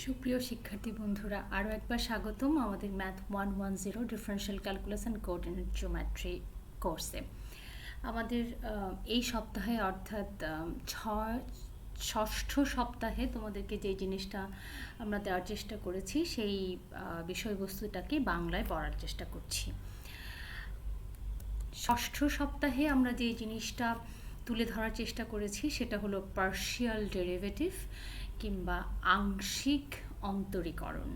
সুপ্রিয় শিক্ষার্থী বন্ধুরা, আরও একবার স্বাগতম আমাদের math 110 differential calculus and coordinate geometry কোর্সে। আমাদের এই সপ্তাহে অর্থাৎ ষষ্ঠ সপ্তাহে তোমাদেরকে যে জিনিসটা আমরা দেওয়ার চেষ্টা করেছি সেই বিষয়বস্তুটাকে বাংলায় পড়ার চেষ্টা করছি। ষষ্ঠ সপ্তাহে আমরা যে জিনিসটা তুলে ধরার চেষ্টা করেছি সেটা হলো পার্শিয়াল ডেরিভেটিভ কিংবা আংশিক অন্তরীকরণ।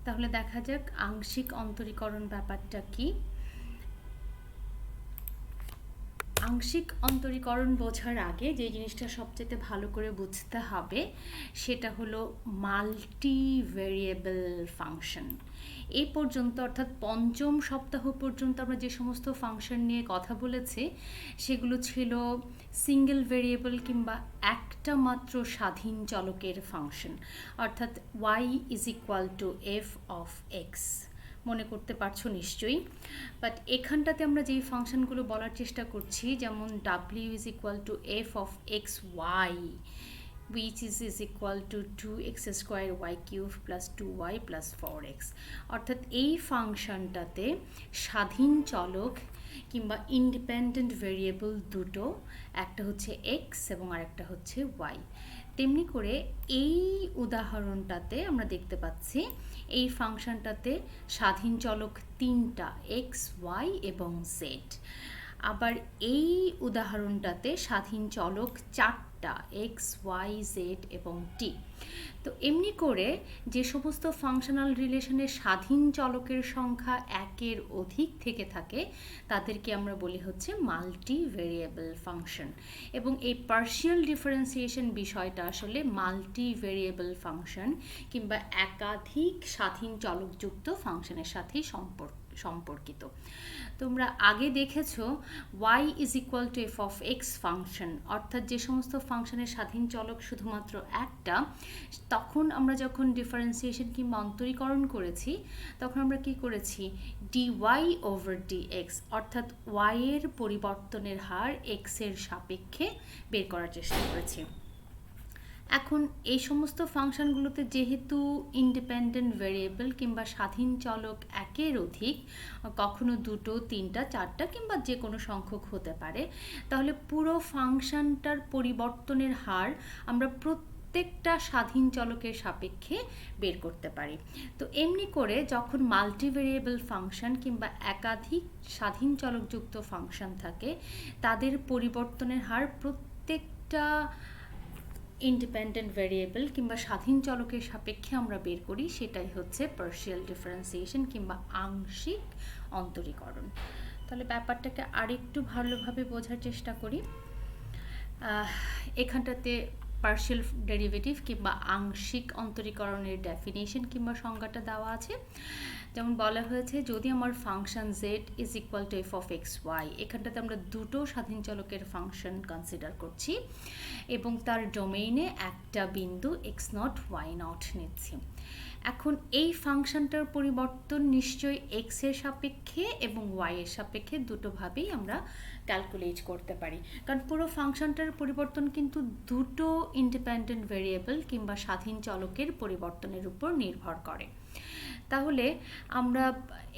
তাহলে দেখা যাক আংশিক অন্তরীকরণ ব্যাপারটা কি। আংশিক অন্তরীকরণ বোঝার আগে যে জিনিসটা সবচেয়ে ভালো করে বুঝতে হবে সেটা হলো মাল্টিভেরিয়েবল ফাংশন। এই পর্যন্ত অর্থাৎ পঞ্চম সপ্তাহ পর্যন্ত আমরা যে সমস্ত ফাংশন নিয়ে কথা বলেছি সেগুলো ছিল সিঙ্গেল ভেরিয়েবল কিংবা একটা মাত্র স্বাধীন চলকের ফাংশন, অর্থাৎ y is equal to F of x. মনে করতে পারছো নিশ্চয়ই। বাট এখানটাতে আমরা যেই ফাংশনগুলো বলার চেষ্টা করছি, যেমন w is equal to F of x Y, which is equal to 2x square y cube plus 2y plus 4x, অর্থাৎ এই ফাংশনটাতে স্বাধীন চলক কিংবা ইন্ডিপেন্ডেন্ট ভেরিয়েবল দুটো, একটা হচ্ছে x এবং আরেকটা হচ্ছে y। তেমনি করে এই উদাহরণটাতে আমরা দেখতে পাচ্ছি এই ফাংশনটাতে স্বাধীন চলক তিনটা, x, y এবং z। আবার এই উদাহরণটাতে স্বাধীন চলক চারটা, এক্স, ওয়াই, জেড এবং টি। তো এমনি করে যে সমস্ত ফাংশনাল রিলেশনের স্বাধীন চলকের সংখ্যা একের অধিক থেকে থাকে তাদেরকে আমরা বলি হচ্ছে মাল্টি ভেরিয়েবল ফাংশন। এবং এই পার্শিয়াল ডিফারেন্সিয়েশন বিষয়টা আসলে মাল্টি ভেরিয়েবল ফাংশন কিংবা একাধিক স্বাধীন চলকযুক্ত ফাংশনের সাথেই সম্পর্কিত। তোমরা আগে দেখেছো y is equal to F of x function, অর্থাৎ যে সমস্ত ফাংশনের স্বাধীন চলক শুধুমাত্র একটা, তখন আমরা যখন ডিফারেন্সিয়েশন কিংবা অন্তরীকরণ করেছি তখন আমরা কি করেছি, dy ওভার dx, অর্থাৎ y এর পরিবর্তনের হার x এর সাপেক্ষে বের করার চেষ্টা করেছি। এখন এই সমস্ত ফাংশনগুলোতে যেহেতু ইন্ডিপেন্ডেন্ট ভেরিয়েবল কিংবা স্বাধীন চলক একের অধিক, কখনো দুটো, তিনটা, চারটা কিংবা যে কোনো সংখ্যক হতে পারে, তাহলে পুরো ফাংশনটার পরিবর্তনের হার আমরা প্রত্যেকটা স্বাধীন চলকের সাপেক্ষে বের করতে পারি। তো এমনি করে যখন মাল্টিভেরিয়েবল ফাংশন কিংবা একাধিক স্বাধীন চলকযুক্ত ফাংশন থাকে তাদের পরিবর্তনের হার প্রত্যেকটা ইন্ডিপেন্ডেন্ট ভেরিয়েবল কিংবা স্বাধীন চলকের সাপেক্ষে আমরা বের করি, সেটাই হচ্ছে পার্শিয়াল ডিফারেন্সিয়েশন কিংবা আংশিক অন্তরীকরণ। তাহলে ব্যাপারটাকে আরেকটু ভালোভাবে বোঝার চেষ্টা করি। এখানটাতে পার্শিয়াল ডেরিভেটিভ কিংবা আংশিক অন্তরীকরণের ডেফিনেশন কিংবা সংজ্ঞাটা দেওয়া আছে। যেমন বলা হয়েছে, যদি আমার function z is equal to F of x Y, এখানটাতে আমরা দুটো স্বাধীন চলকের ফাংশন কনসিডার করছি এবং তার ডোমেইনে একটা বিন্দু এক্স নট ওয়াই নট নিচ্ছি। এখন এই ফাংশনটার পরিবর্তন নিশ্চয়ই এক্স এর সাপেক্ষে এবং ওয়াই এর সাপেক্ষে দুটোভাবেই আমরা ক্যালকুলেট করতে পারি, কারণ পুরো ফাংশনটার পরিবর্তন কিন্তু দুটো ইন্ডিপেন্ডেন্ট ভেরিয়েবল কিংবা স্বাধীন চলকের পরিবর্তনের উপর নির্ভর করে। তাহলে আমরা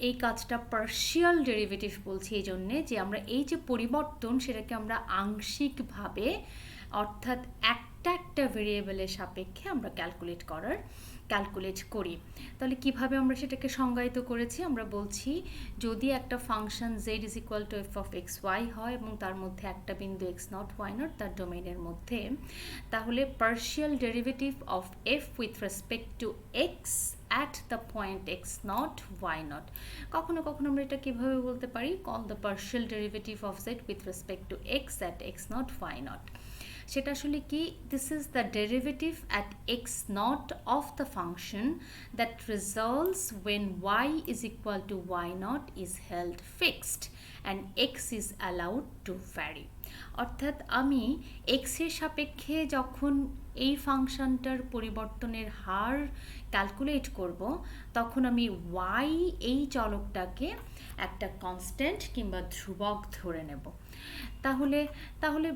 এই কাজটা পার্শিয়াল ডেরিভেটিভ বলছি এই জন্যে যে আমরা এই যে পরিবর্তন সেটাকে আমরা আংশিকভাবে, অর্থাৎ একটা ভেরিয়েবলের সাপেক্ষে আমরা ক্যালকুলেট করি। তাহলে কিভাবে আমরা সেটাকে সংজ্ঞায়িত করেছি, আমরা বলছি যদি একটা function z is equal to F of x Y হয় এবং তার মধ্যে একটা বিন্দু এক্স নট ওয়াই নট তার ডোমেইনের মধ্যে, তাহলে partial derivative of F with respect to x at the point x naught y naught, কখনো কখনো আমরা এটা কিভাবে বলতে পারি, call the partial derivative of z with respect to x at x naught y naught। সেটা আসলে কি, this is the derivative at x naught of the function that results when y is equal to y naught is held fixed and x is allowed to vary। অর্থাৎ আমি x এর সাপেক্ষে যখন এই ফাংশনটার পরিবর্তনের হার ক্যালকুলেট করব তখন আমি y এই চলকটাকে একটা কনস্ট্যান্ট কিংবা ধ্রুবক ধরে নেব। তাহলে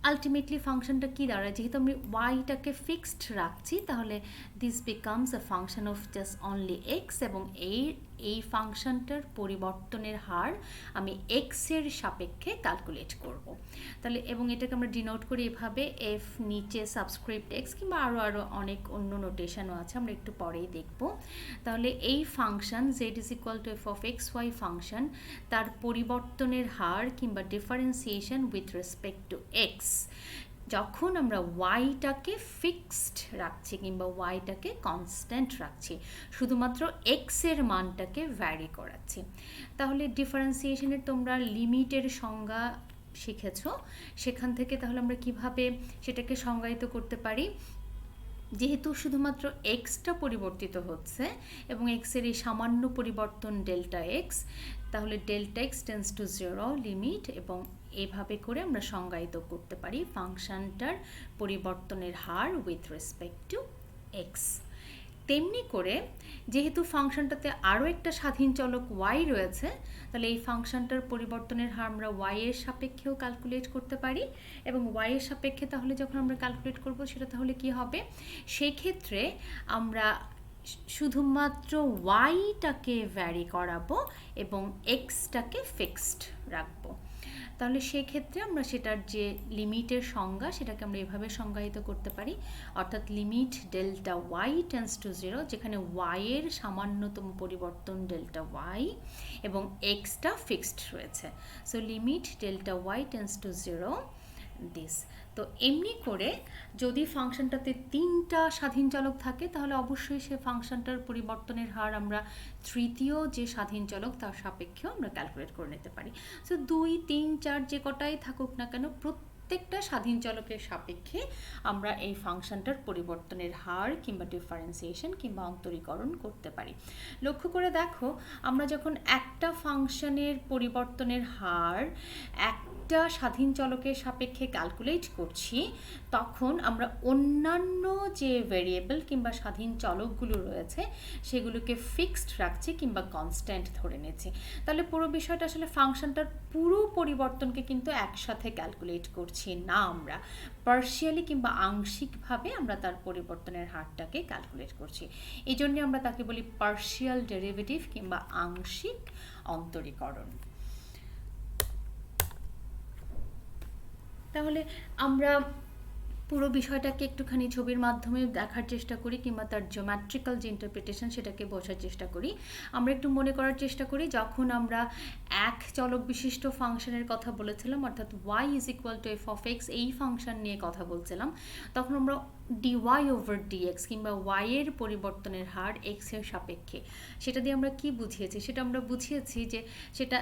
আলটিমেটলি ফাংশনটা কী দাঁড়ায়, যেহেতু আমি ওয়াইটাকে ফিক্সড রাখছি, তাহলে this becomes a function of just only x, এবং এই ফাংশনটার পরিবর্তনের হার আমি এক্সের সাপেক্ষে ক্যালকুলেট করব। তাহলে এবং এটাকে আমরা ডিনোট করি এভাবে, এফ নিচে সাবস্ক্রিপ্ট এক্স, কিংবা আরও অনেক অন্য নোটেশনও আছে, আমরা একটু পরেই দেখব। তাহলে এই function Z is equal to F of x Y function, তার পরিবর্তনের হার কিংবা differentiation with respect to X, যখন আমরা ওয়াইটাকে ফিক্সড রাখছি কিংবা ওয়াইটাকে কনস্ট্যান্ট রাখছি, শুধুমাত্র এক্সের মানটাকে ভ্যারি করাচ্ছি। তাহলে ডিফারেন্সিয়েশনের তোমরা লিমিটের সংজ্ঞা শিখেছ, সেখান থেকে তাহলে আমরা কিভাবে সেটাকে সংজ্ঞায়িত করতে পারি। যেহেতু শুধুমাত্র এক্সটা পরিবর্তিত হচ্ছে এবং এক্সের এই সামান্য পরিবর্তন ডেল্টা এক্স, তাহলে delta x tends to 0 limit, এবং এভাবে করে আমরা সংজ্ঞায়িত করতে পারি ফাংশনটার পরিবর্তনের her with respect to x. তেমনি করে যেহেতু ফাংশনটাতে আরও একটা স্বাধীন চলক ওয়াই রয়েছে, তাহলে এই ফাংশনটার পরিবর্তনের হার আমরা ওয়াইয়ের সাপেক্ষেও ক্যালকুলেট করতে পারি, এবং ওয়াইয়ের সাপেক্ষে তাহলে যখন আমরা ক্যালকুলেট করব সেটা তাহলে কি হবে, সেই ক্ষেত্রে আমরা শুধুমাত্র ওয়াইটাকে ভ্যারি করাবো এবং এক্সটাকে ফিক্সড রাখবো। তাহলে সেক্ষেত্রে আমরা সেটার যে লিমিটের সংজ্ঞা সেটাকে আমরা এভাবে সংজ্ঞায়িত করতে পারি, অর্থাৎ limit delta Y tends to 0, যেখানে ওয়াইয়ের সামান্যতম পরিবর্তন ডেল্টা ওয়াই এবং এক্সটা ফিক্সড রয়েছে। So limit delta Y tends to 0 this. তো এমনি করে যদি ফাংশনটাতে 3টা স্বাধীন চলক থাকে, তাহলে অবশ্যই সে ফাংশনটার পরিবর্তনের হার আমরা তৃতীয় যে স্বাধীন চলক তার সাপেক্ষেও আমরা ক্যালকুলেট করে নিতে পারি। সো 2, 3, 4 যে কটাই থাকুক না কেন, প্রত্যেকটা স্বাধীন চলকের সাপেক্ষে আমরা এই ফাংশনটার পরিবর্তনের হার কিংবা ডিফারেন্সিয়েশন কিংবা অন্তরীকরণ করতে পারি। লক্ষ্য করে দেখো, আমরা যখন একটা ফাংশনের পরিবর্তনের হার একটা স্বাধীন চলকের সাপেক্ষে ক্যালকুলেট করছি, তখন আমরা অন্যান্য যে ভেরিয়েবল কিংবা স্বাধীন চলকগুলো রয়েছে সেগুলোকে ফিক্সড রাখছি কিংবা কনস্ট্যান্ট ধরে নিচ্ছি। তাহলে পুরো বিষয়টা আসলে ফাংশনটার পুরো পরিবর্তনকে কিন্তু একসাথে ক্যালকুলেট করছি না, আমরা পার্শিয়ালি কিংবা আংশিকভাবে আমরা তার পরিবর্তনের হারটাকে ক্যালকুলেট করছি। এই জন্য আমরা তাকে বলি পার্শিয়াল ডেরিভেটিভ কিংবা আংশিক অন্তরীকরণ। তাহলে আমরা পুরো বিষয়টাকে একটুখানি ছবির মাধ্যমে দেখার চেষ্টা করি কিংবা তার জিওমেট্রিক্যাল যে ইন্টারপ্রিটেশন সেটাকে বোঝার চেষ্টা করি। আমরা একটু মনে করার চেষ্টা করি, যখন আমরা এক চলক বিশিষ্ট ফাংশনের কথা বলেছিলাম, অর্থাৎ y is equal to F of x, এই ফাংশন নিয়ে কথা বলছিলাম, তখন আমরা dy ওভার dx কিংবা y এর পরিবর্তনের হার x এর সাপেক্ষে, সেটা দিয়ে আমরা কি বুঝিয়েছি, সেটা আমরা বুঝিয়েছি যে সেটা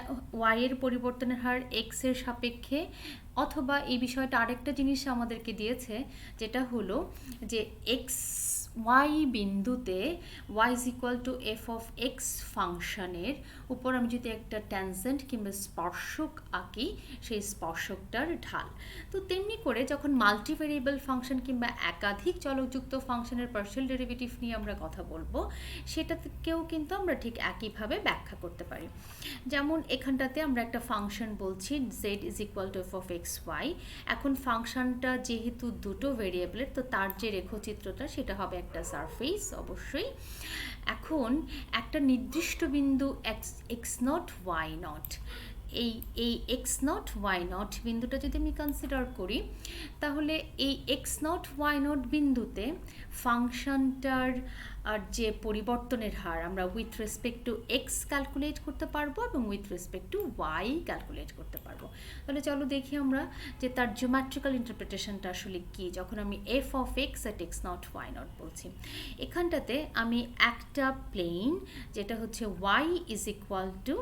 y এর পরিবর্তনের হার x এর সাপেক্ষে, অথবা এই বিষয়টা আরেকটা জিনিস আমাদেরকে দিয়েছে, যেটা হলো যে এক্স ওয়াই বিন্দুতে y is equal to F of x ফাংশনের উপর আমি যদি একটা ট্যানজেন্ট কিংবা স্পর্শক আঁকি, সেই স্পর্শকটার ঢাল। তো তেমনি করে যখন মাল্টিভেরিয়েবল ফাংশন কিংবা একাধিক চলকযুক্ত ফাংশনের পার্শিয়াল ডেরিভেটিভ নিয়ে আমরা কথা বলবো, সেটাকেও কিন্তু আমরা ঠিক একইভাবে ব্যাখ্যা করতে পারি। যেমন এখানটাতে আমরা একটা ফাংশন বলছি z is equal to F of x Y. এখন ফাংশনটা যেহেতু দুটো ভেরিয়েবলের, তো তার যে রেখচিত্রটা সেটা হবে একটা সারফেস অবশ্যই। এখন একটা নির্দিষ্ট বিন্দু এক্স নট ওয়াই নট, এই এক্স নট ওয়াই নট বিন্দুটা যদি আমি কনসিডার করি, তাহলে এই এক্স নট ওয়াই নট বিন্দুতে ফাংশনটার যে পরিবর্তনের হার আমরা with respect to x calculate করতে পারবো এবং with respect to y calculate করতে পারবো। তাহলে চলো দেখি আমরা যে তার জিওমেট্রিক্যাল ইন্টারপ্রিটেশনটা আসলে কি, যখন আমি f of x at x naught y naught বলছি। এখানটাতে আমি একটা প্লেন, যেটা হচ্ছে y is equal to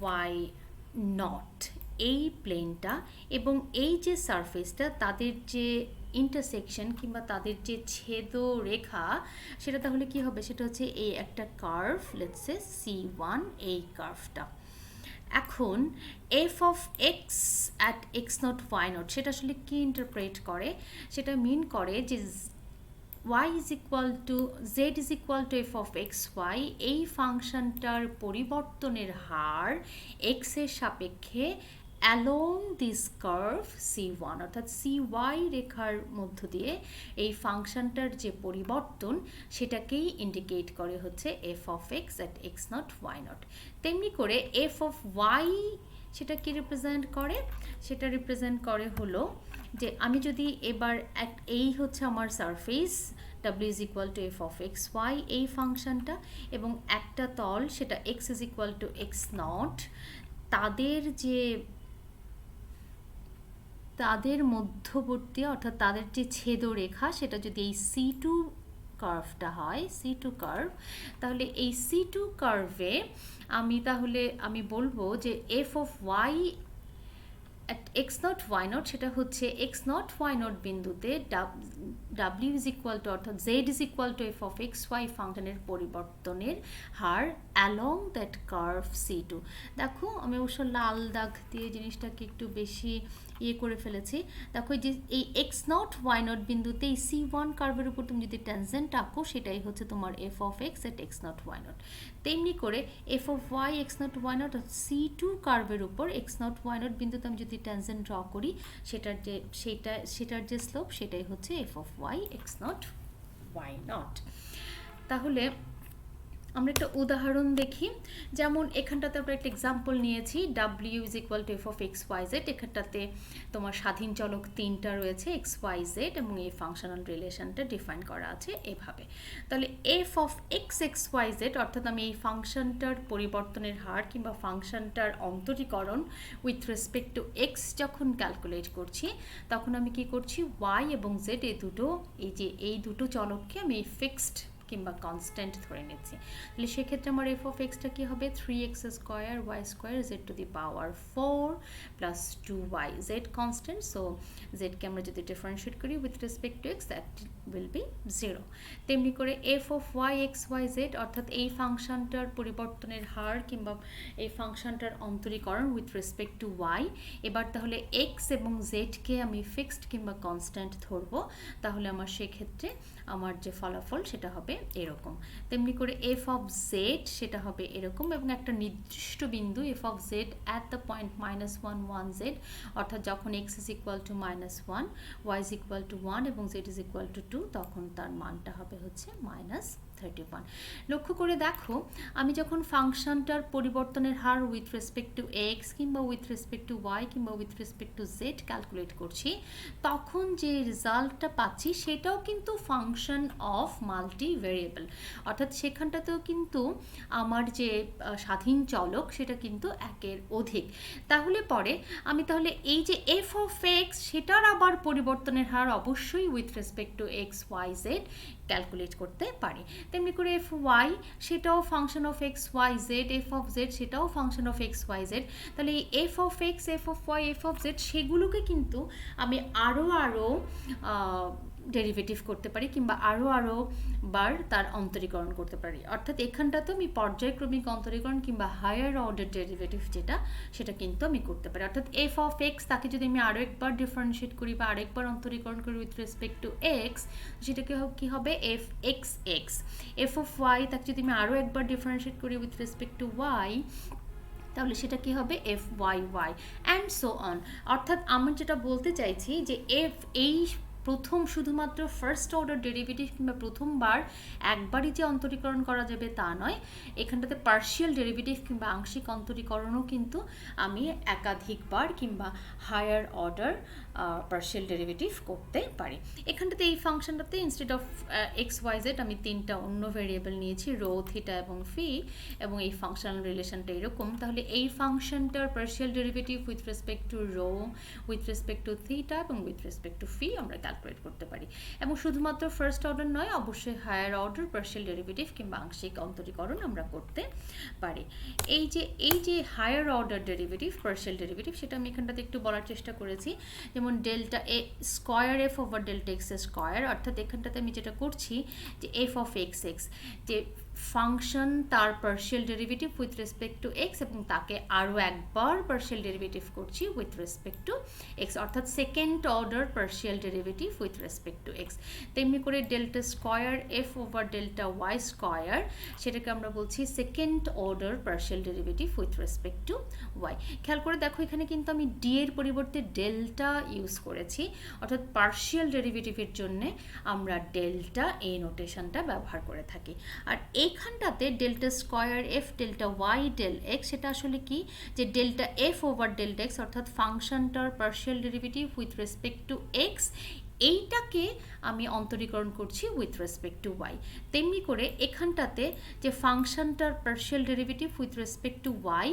y naught, এই প্লেনটা এবং এই যে সারফেসটা, তাদের যে ইন্টারসেকশন কিংবা তাদের যে ছেদ রেখা, সেটা তাহলে কি হবে, সেটা হচ্ছে এই একটা কার্ভ, লেটস সে C1, এই কার্ভটা। এখন f of x at x naught y naught, সেটা আসলে কি ইন্টারপ্রেট করে, সেটা মিন করে যে y is equal to z is equal to f of x y, এই ফাংশনটার পরিবর্তনের হার x এর সাপেক্ষে অ্যালং দিস কার্ভ C1 অর্থাৎ CY রেখার মধ্য দিয়ে এই ফাংশনটার যে পরিবর্তন সেটাকেই ইন্ডিকেট করে হচ্ছে f of x at x0 y0। তেমনি করে f of y সেটা কি রিপ্রেজেন্ট করে, সেটা রিপ্রেজেন্ট করে হলো যে আমি যদি এবার এই হচ্ছে আমার surface w is equal to f of x y এই ফাংশনটা, এবং একটা তল সেটা x is equal to x0, তাদের মধ্যবর্তী অর্থাৎ তাদের যে ছেদরেখা সেটা যদি এই C2 কার্ভটা হয়, C2 কার্ভ, তাহলে এই C2 কার্ভে আমি বলবো যে f of y at x0 y0 সেটা হচ্ছে x0 y0 বিন্দুতে w is equal to অর্থাৎ z is equal to f of x y ফাংশনের পরিবর্তনের হার along that curve C2। দেখো আমি অবশ্য লাল দাগ দিয়ে জিনিসটাকে একটু বেশি করে ফেলেছি। দেখো যে এই x0 y0 বিন্দুতে এই C1 কার্ভের উপর তুমি যদি ট্যানজেন্ট আঁকো সেটাই হচ্ছে তোমার f of x at x0 y0। তেমনি করে f of y x0 y0 C2 কার্ভের উপর x0 y0 বিন্দুতে আমি যদি ট্যানজেন্ট ড্র করি সেটার যে স্লোপ সেটাই হচ্ছে f of y x0 y0। তাহলে আমরা একটা উদাহরণ দেখি, যেমন এখানটাতে আমরা একটা এক্সাম্পল নিয়েছি w is equal to f of x y z। এখানটাতে তোমার স্বাধীন চলক তিনটা রয়েছে x y z এবং এই ফাংশনাল রিলেশনটা ডিফাইন করা আছে এভাবে। তাহলে f of x x y z অর্থাৎ আমি এই ফাংশনটার পরিবর্তনের হার কিংবা ফাংশনটার অন্তরীকরণ উইথ রেসপেক্ট টু x যখন ক্যালকুলেট করছি তখন আমি কি করছি y এবং z এই দুটো চলককে আমি ফিক্সড কিংবা কনস্ট্যান্ট ধরে নিচ্ছি। তাহলে সেক্ষেত্রে আমার f of x টা কি হবে 3x square y square z to the power 4 plus 2y, z constant, so z কে আমরা যদি ডিফারেন্সিয়েট করি with respect two x that will be 0। তেমনি করে f of y x y z অর্থাৎ এই ফাংশনটার পরিবর্তনের হার কিংবা এই ফাংশনটার অন্তরীকরণ উইথ রেসপেক্ট টু y। এবার তাহলে x এবং z কে আমি ফিক্সড কিংবা কনস্ট্যান্ট ধরবো, তাহলে আমার সেক্ষেত্রে আমার যে ফলাফল সেটা হবে এরকম। তেমনি করে f of z সেটা হবে এরকম, এবং একটা নির্দিষ্ট বিন্দু f of z at the point -1 1 z অর্থাৎ যখন x is equal to -1 y is equal to 1 এবং z is equal to 2 তখন তার মানটা হবে হচ্ছে -31। লক্ষ্য করে দেখো আমি যখন ফাংশনটার পরিবর্তনের her with respect two x কিংবা উইথ রেসপেক্ট টু y কিংবা with respect two z calculate করছি তখন যে রেজাল্টটা পাচ্ছি সেটাও কিন্তু ফাংশন অফ মাল্টি ভেরিয়েবল, অর্থাৎ সেখানটাতেও কিন্তু আমার যে স্বাধীন চলক সেটা কিন্তু একের অধিক। তাহলে পরে আমি এই যে f of x সেটার আবার পরিবর্তনের হার অবশ্যই with respect two x y z calculate করতে পারি। তেমনি করে f y সেটাও function of x y z, f of z সেটাও function of x y z। তাহলে এই f of x f of y f of z সেগুলোকে কিন্তু আমি আরও ডেরিভেটিভ করতে পারি কিংবা আরও বার তার অন্তরীকরণ করতে পারি, অর্থাৎ এখানটাতে আমি পর্যায়ক্রমিক অন্তরীকরণ কিংবা হায়ার অর্ডার ডেরিভেটিভ সেটা কিন্তু আমি করতে পারি। অর্থাৎ f of x তাকে যদি আমি আরও একবার ডিফারেন্সিয়েট করি বা আরেকবার অন্তরীকরণ করি উইথ রেসপেক্ট টু x সেটাকে কি হবে f x x। f of y তাকে যদি আমি আরও একবার ডিফারেন্সিয়েট করি উইথ রেসপেক্ট টু y তাহলে সেটা কি হবে f y y and so on. অর্থাৎ আমি যেটা বলতে চাইছি যে এই প্রথম শুধুমাত্র ফার্স্ট অর্ডার ডেরিভেটিভ কিংবা প্রথমবার একবারই যে অন্তরীকরণ করা যাবে তা নয়, এখানটাতে পার্শিয়াল ডেরিভেটিভ কিংবা আংশিক অন্তরীকরণও কিন্তু আমি একাধিকবার কিংবা হায়ার অর্ডার পার্শিয়াল ডেরিভেটিভ করতে পারি। এখানটাতে এই ফাংশনটাতে instead of x Y Z আমি তিনটা অন্য ভেরিয়েবল নিয়েছি রো থিটা এবং ফি, এবং এই ফাংশনাল রিলেশনটা এরকম। তাহলে এই ফাংশনটার partial derivative with respect to rho, with respect to theta এবং উইথ রেসপেক্ট টু ফি আমরা ক্যালকুলেট করতে পারি। এবং শুধুমাত্র ফার্স্ট অর্ডার নয়, অবশ্যই হায়ার অর্ডার পার্শিয়াল ডেরিভেটিভ কিংবা আংশিক অন্তরীকরণ আমরা করতে পারি। এই যে higher order derivative partial derivative সেটা আমি এখানটাতে একটু বলার চেষ্টা করেছি, যেমন ডেল্টা এ square f over delta x square, অর্থাৎ এখানটাতে আমি যেটা করছি যে এফ অফ এক্স এক্স যে ফাংশন তার partial derivative with respect to x এবং তাকে আরও একবার পার্শিয়াল ডেরিভেটিভ করছি উইথ রেসপেক্ট টু এক্স, অর্থাৎ second order partial derivative derivative with respect to x. তেমনি করে delta square f over delta y square, সেটাকে আমরা বলছি second order partial derivative with respect to y. খেয়াল করে দেখো এখানে কিন্তু আমি ডি এর পরিবর্তে ডেল্টা ইউজ করেছি, অর্থাৎ পার্শিয়াল ডেরিভেটিভের জন্য আমরা ডেল্টা এ নোটেশনটা ব্যবহার করে থাকি। আর এইখানটাতে delta square F delta Y del X, সেটা আসলে কি, যে delta F over delta X অর্থাৎ ফাংশনটার partial derivative with respect to X, এইটাকে আমি অন্তরীকরণ করছি উইথ রেসপেক্ট টু ওয়াই। তেমনি করে এখানটাতে যে ফাংশনটার partial derivative with respect to Y,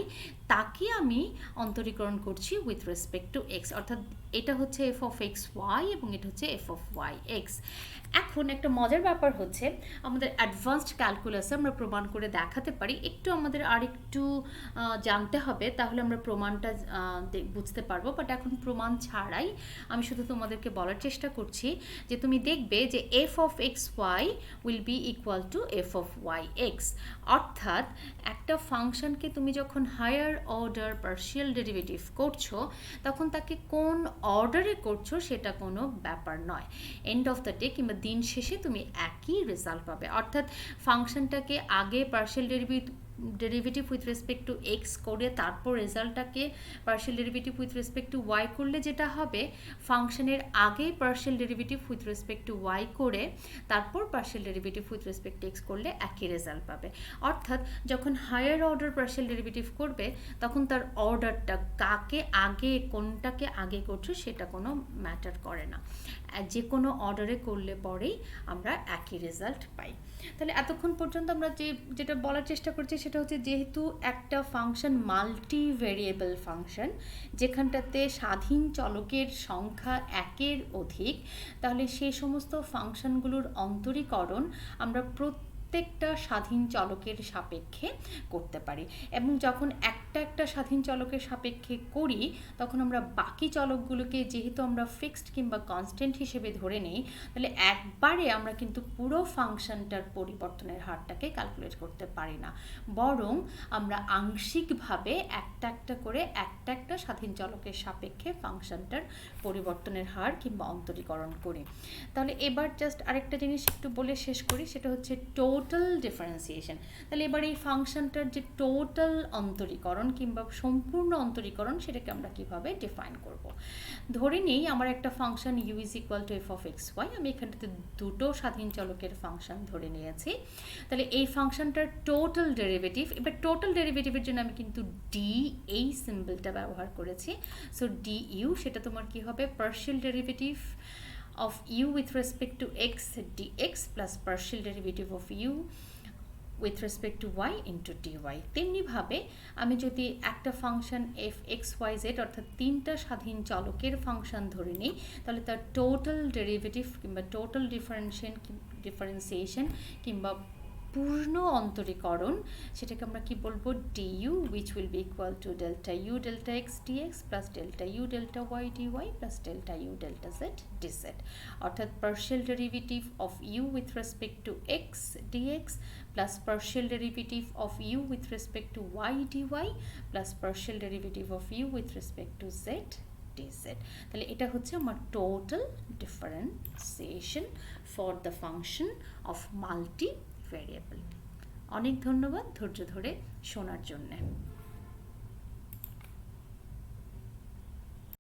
তাকে আমি অন্তরীকরণ করছি উইথ রেসপেক্ট টু এক্স, অর্থাৎ এটা হচ্ছে এফ অফ এক্স ওয়াই এবং এটা হচ্ছে এফ অফ ওয়াই এক্স। এখন একটা মজার ব্যাপার হচ্ছে, আমাদের অ্যাডভান্সড ক্যালকুলাসে আমরা প্রমাণ করে দেখাতে পারি, একটু আমাদের আর একটু জানতে হবে, তাহলে আমরা প্রমাণটা বুঝতে পারবো। বাট এখন প্রমাণ ছাড়াই আমি শুধু তোমাদেরকে বলার চেষ্টা করছি যে তুমি দেখবে যে f of x y will be equal to F of y x, অর্থাৎ একটা ফাংশনকে তুমি যখন হায়ার অর্ডার পার্শিয়াল ডেরিভেটিভ করছো, তখন তাকে কোন অর্ডারে করছো সেটা কোনো ব্যাপার নয়। এন্ড অফ দ্য ডে কিংবা দিন শেষে তুমি একই রেজাল্ট পাবে, অর্থাৎ ফাংশনটাকে আগে partial derivative with respect to X করে তারপর রেজাল্টটাকে partial derivative with respect to Y করলে যেটা হবে, ফাংশনের আগে partial derivative with respect to Y করে তারপর partial derivative with respect to X করলে একই রেজাল্ট পাবে। অর্থাৎ যখন হায়ার অর্ডার পার্শিয়াল ডেরিভেটিভ করবে, তখন তার অর্ডারটা কাকে আগে, কোনটাকে আগে করছো সেটা কোনো ম্যাটার করে না, যে কোনো অর্ডারে করলে পরেই আমরা একই রেজাল্ট পাই। তাহলে এতক্ষণ পর্যন্ত আমরা যেটা বলার চেষ্টা করছি সেটা হচ্ছে, যেহেতু একটা ফাংশন মাল্টি ভেরিয়েবল ফাংশন, যেখানটাতে স্বাধীন চলকের সংখ্যা একের অধিক, তাহলে সেই সমস্ত ফাংশনগুলোর অন্তরীকরণ আমরা প্রত্যেকটা স্বাধীন চলকের সাপেক্ষে করতে পারি। এবং যখন একটা স্বাধীন চলকের সাপেক্ষে করি, তখন আমরা বাকি চলকগুলোকে যেহেতু আমরা ফিক্সড কিংবা কনস্ট্যান্ট হিসেবে ধরে নিই, তাহলে একবারে আমরা কিন্তু পুরো ফাংশনটার পরিবর্তনের হারটাকে ক্যালকুলেট করতে পারি না, বরং আমরা আংশিকভাবে একটা করে একটা স্বাধীন চলকের সাপেক্ষে ফাংশনটার পরিবর্তনের হার কিংবা অন্তরীকরণ করি। তাহলে এবার জাস্ট আরেকটা জিনিস একটু বলে শেষ করি, সেটা হচ্ছে টোটাল ডিফারেন্সিয়েশন। তাহলে এবার এই ফাংশনটার যে টোটাল অন্তরীকরণ কিংবা সম্পূর্ণ অন্তরীকরণ, সেটাকে আমরা কিভাবে ডিফাইন করব। ধরে নিই আমার একটা function u is equal to F of x y, আমি এখানটাতে দুটো স্বাধীন চলকের ফাংশন ধরে নিয়েছি। তাহলে এই ফাংশনটার টোটাল ডেরিভেটিভ, এবার টোটাল ডেরিভেটিভের জন্য আমি কিন্তু ডি এই সিম্বলটা ব্যবহার করেছি। সো ডি ইউ, সেটা তোমার কি হবে, partial derivative of u with respect to x dx plus partial derivative of u with respect to y into dy। তেমনি ভাবে আমি যদি একটা function f x y z অর্থাৎ তিনটা স্বাধীন চলকের ফাংশন ধরে নিই, তাহলে তার টোটাল ডেরিভেটিভ কিংবা টোটাল ডিফারেন্সিয়েশন কিংবা পূর্ণ অন্তরীকরণ, সেটাকে আমরা কি বলবো, du, which will be equal to delta u delta x dx plus delta u delta y dy plus delta u delta z dz, অর্থাৎ partial derivative of u with respect to x dx plus partial derivative of u with respect to y dy plus partial derivative of u with respect to z dz। তাহলে এটা হচ্ছে আমার total differentiation for the function of multi variable. অনেক ধন্যবাদ ধৈর্য ধরে শোনার জন্যে।